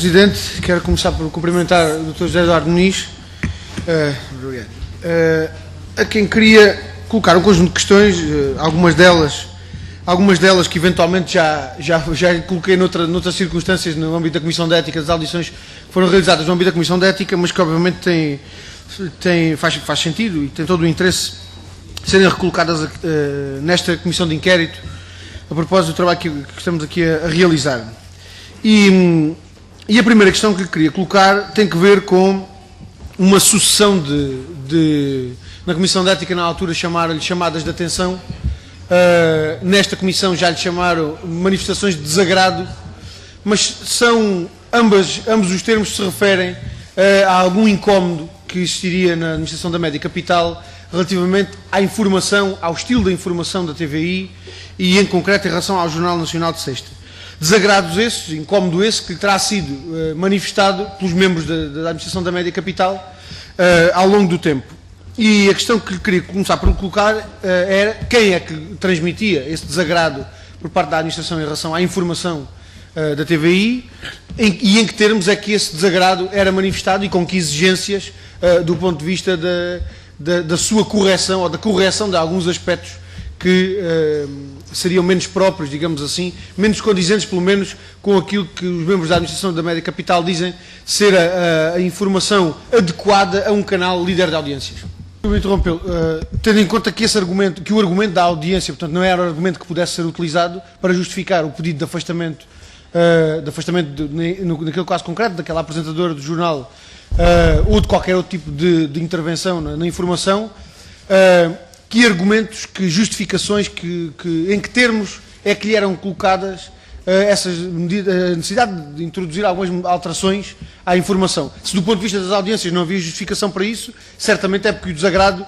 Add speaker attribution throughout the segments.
Speaker 1: Presidente, quero começar por cumprimentar o Dr. José Eduardo Muniz, a quem queria colocar um conjunto de questões, algumas delas que eventualmente já coloquei noutras circunstâncias no âmbito da Comissão de Ética, das audições que foram realizadas no âmbito da Comissão de Ética, mas que obviamente faz sentido e tem todo o interesse serem recolocadas nesta Comissão de Inquérito, a propósito do trabalho que estamos aqui a realizar. E a primeira questão que lhe queria colocar tem que ver com uma sucessão na Comissão de Ética, na altura chamaram-lhe chamadas de atenção, nesta Comissão já lhe chamaram manifestações de desagrado, mas são ambos os termos se referem a algum incómodo que existiria na administração da Média Capital relativamente à informação, ao estilo da informação da TVI e em concreto em relação ao Jornal Nacional de Sexta. Desagrados esses, incómodo esse, que lhe terá sido manifestado pelos membros da administração da Média Capital ao longo do tempo. E a questão que lhe queria começar por colocar era quem é que transmitia esse desagrado por parte da administração em relação à informação da TVI e em que termos é que esse desagrado era manifestado e com que exigências do ponto de vista da sua correção ou da correção de alguns aspectos que seriam menos próprios, digamos assim, menos condizentes, pelo menos, com aquilo que os membros da administração da Média Capital dizem ser a informação adequada a um canal líder de audiências. Eu interrompê-lo, tendo em conta que o argumento da audiência, portanto, não era um argumento que pudesse ser utilizado para justificar o pedido de afastamento, naquele caso concreto, daquela apresentadora do jornal, ou de qualquer outro tipo de intervenção na informação, que argumentos, que justificações, em que termos é que lhe eram colocadas essas medidas, a necessidade de introduzir algumas alterações à informação. Se do ponto de vista das audiências não havia justificação para isso, certamente é porque o desagrado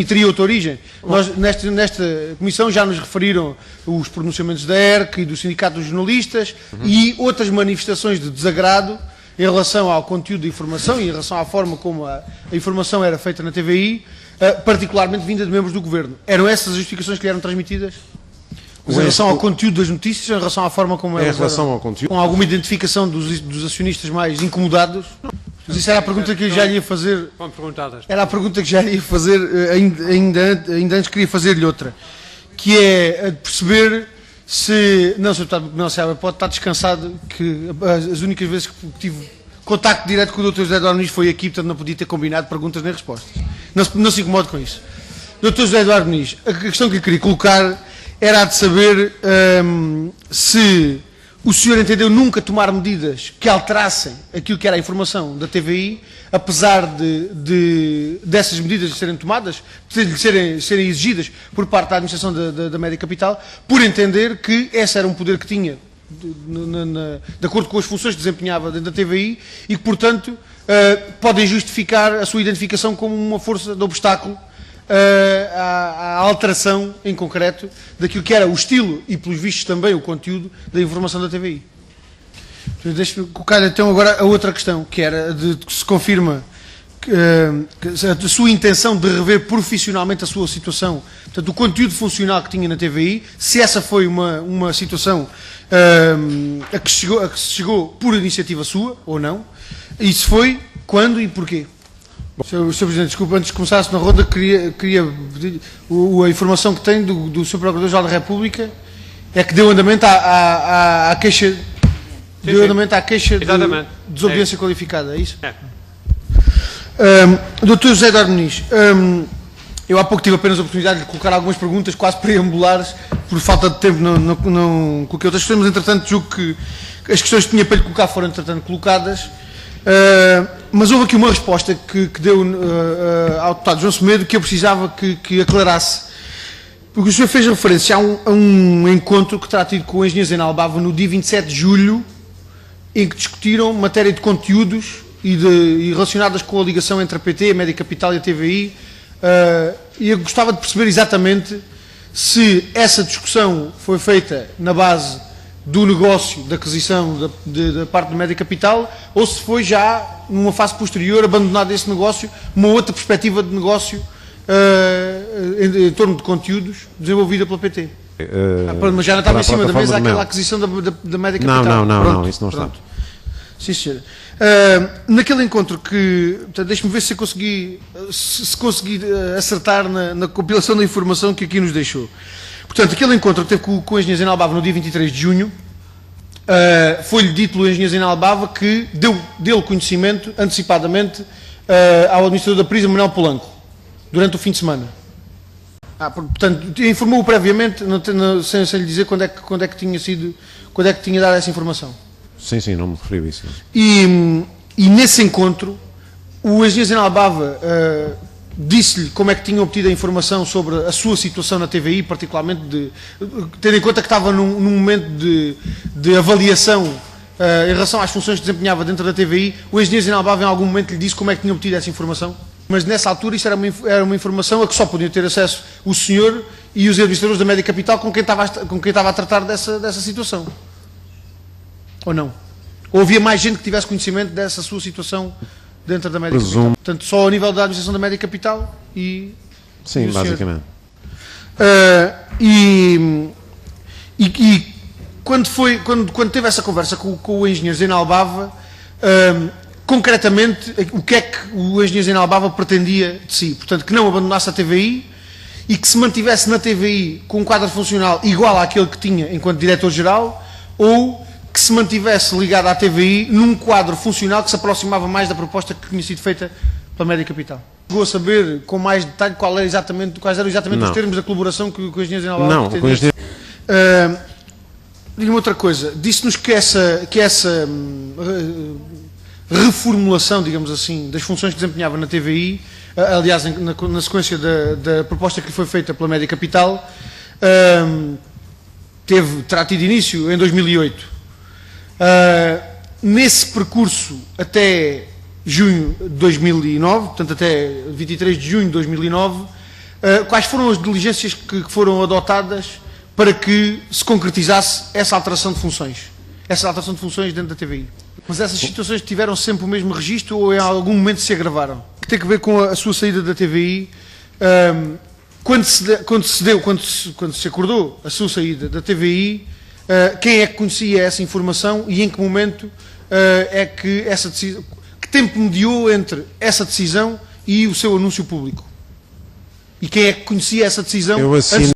Speaker 1: teria outra origem. Nós, nesta comissão, já nos referiram os pronunciamentos da ERC e do Sindicato dos Jornalistas e outras manifestações de desagrado em relação ao conteúdo da informação e em relação à forma como a informação era feita na TVI, particularmente vinda de membros do Governo. Eram essas as justificações que lhe eram transmitidas? Em relação ao conteúdo das notícias, em relação à forma como elas eram, com alguma identificação dos acionistas mais incomodados? Mas isso era a pergunta que já lhe ia fazer. Era a pergunta que já lhe ia fazer, ainda antes queria fazer-lhe outra, que é a de perceber se... Não, Sr. Deputado, não, Sr. pode estar descansado, que as únicas vezes que tive contacto direto com o Dr. José Eduardo Muniz foi aqui, portanto não podia ter combinado perguntas nem respostas. Não se incomode com isso. Dr. José Eduardo Muniz, a questão que lhe queria colocar era a de saber se o senhor entendeu nunca tomar medidas que alterassem aquilo que era a informação da TVI, apesar dessas medidas serem tomadas, de serem exigidas por parte da administração da Média Capital, por entender que esse era um poder que tinha, de acordo com as funções que desempenhava dentro da TVI, e que, portanto, podem justificar a sua identificação como uma força de obstáculo à alteração, em concreto, daquilo que era o estilo e, pelos vistos, também o conteúdo da informação da TVI. Deixe-me colocar então agora a outra questão, que era de que se confirma a sua intenção de rever profissionalmente a sua situação, portanto, o conteúdo funcional que tinha na TVI, se essa foi uma situação a que se chegou por iniciativa sua, ou não, e se foi, quando e porquê? Sr. Presidente, desculpe, antes de começar na ronda, queria pedir a informação que tem do Sr. Procurador-Geral da República é que deu andamento à queixa, de desobediência qualificada, é isso? É. Dr. José Eduardo Muniz, eu há pouco tive apenas a oportunidade de colocar algumas perguntas quase preambulares, por falta de tempo não coloquei outras questões, mas entretanto julgo que as questões que tinha para lhe colocar foram entretanto colocadas. Mas houve aqui uma resposta que deu ao deputado João Semedo que eu precisava que aclarasse. Porque o senhor fez referência a um encontro que terá tido com o engenheiro Zena Albava no dia 27 de julho, em que discutiram matéria de conteúdos e relacionadas com a ligação entre a PT, a Média Capital e a TVI. E eu gostava de perceber exatamente se essa discussão foi feita na base do negócio de aquisição da parte da Média Capital, ou se foi já, numa fase posterior, abandonado esse negócio, uma outra perspectiva de negócio em torno de conteúdos desenvolvida pela PT. Mas já não estava em cima da mesa aquela aquisição da Média Capital.
Speaker 2: Não, isso não está.
Speaker 1: Sim, senhor. Naquele encontro que... Deixe-me ver se consegui acertar na compilação da informação que aqui nos deixou. Portanto, aquele encontro que teve com o engenheiro Zé Albava no dia 23 de junho, foi-lhe dito pelo engenheiro Zé Albava que deu conhecimento, antecipadamente, ao administrador da Prisa, Manuel Polanco, durante o fim de semana. Portanto, informou-o previamente, sem lhe dizer quando é que tinha dado essa informação.
Speaker 2: Sim, não me referi a isso.
Speaker 1: E nesse encontro, o engenheiro Zé Albava disse-lhe como é que tinha obtido a informação sobre a sua situação na TVI, particularmente tendo em conta que estava num momento de avaliação em relação às funções que desempenhava dentro da TVI. O engenheiro Zé Albava em algum momento lhe disse como é que tinha obtido essa informação, mas nessa altura isto era uma informação a que só podiam ter acesso o senhor e os administradores da Média Capital com quem estava a tratar dessa situação. Ou não? Ou havia mais gente que tivesse conhecimento dessa sua situação dentro da Média Capital? Portanto, só ao nível da administração da Média Capital e...
Speaker 2: Sim, basicamente.
Speaker 1: Quando teve essa conversa com o engenheiro Zé Albava, concretamente, o que é que o engenheiro Zé Albava pretendia de si? Portanto, que não abandonasse a TVI e que se mantivesse na TVI com um quadro funcional igual àquele que tinha enquanto diretor-geral, ou que se mantivesse ligado à TVI num quadro funcional que se aproximava mais da proposta que tinha sido feita pela Média Capital. Chegou a saber com mais detalhe quais eram exatamente os termos da colaboração que o engenheiro Zé Albava pretendia? Diga-me outra coisa, disse-nos que essa reformulação, digamos assim, das funções que desempenhava na TVI, aliás, na sequência da proposta que foi feita pela Média Capital, terá tido início em 2008. Nesse percurso até junho de 2009, portanto até 23 de junho de 2009, quais foram as diligências que foram adotadas para que se concretizasse essa alteração de funções dentro da TVI? Mas essas situações tiveram sempre o mesmo registro ou em algum momento se agravaram? Que tem a ver com a sua saída da TVI, quando se acordou a sua saída da TVI, quem é que conhecia essa informação e em que momento é que essa decisão, que tempo mediou entre essa decisão e o seu anúncio público? E quem é que conhecia essa decisão?